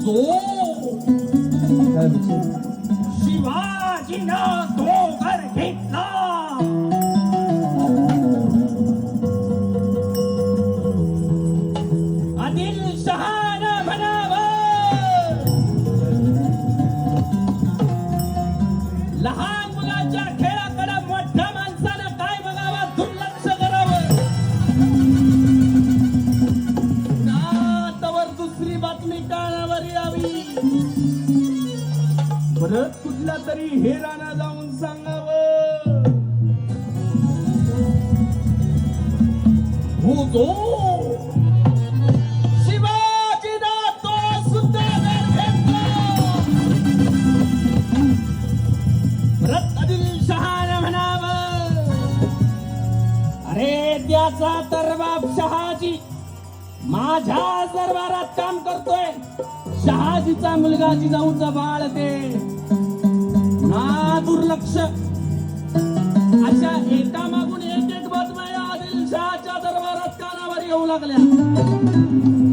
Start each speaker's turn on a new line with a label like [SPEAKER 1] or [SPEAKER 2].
[SPEAKER 1] जो शिवाजीनं तो घर घेतला आदिलशहानं म्हणावं लहान मुलाच्या खेळाकडे मोठ्या माणसानं काय बघावं दुर्लक्ष करावं नातावर दुसरी बातमी कानावर यावी परत कुठल्या तरी हेराना जाऊन सांगावं हो जो शिवाजीला तो सुद्धा घेतला परत आदिलशहानं म्हणावं अरे त्याचा तर बाप शहाजी माझ्या दरबारात काम करतोय शहाजीचा मुलगा जिजाऊचा बाळ ते ना दुर्लक्ष अशा एका मागून एक बातम्या आदिलशहाच्या दरबारात कानावर येऊ लागल्या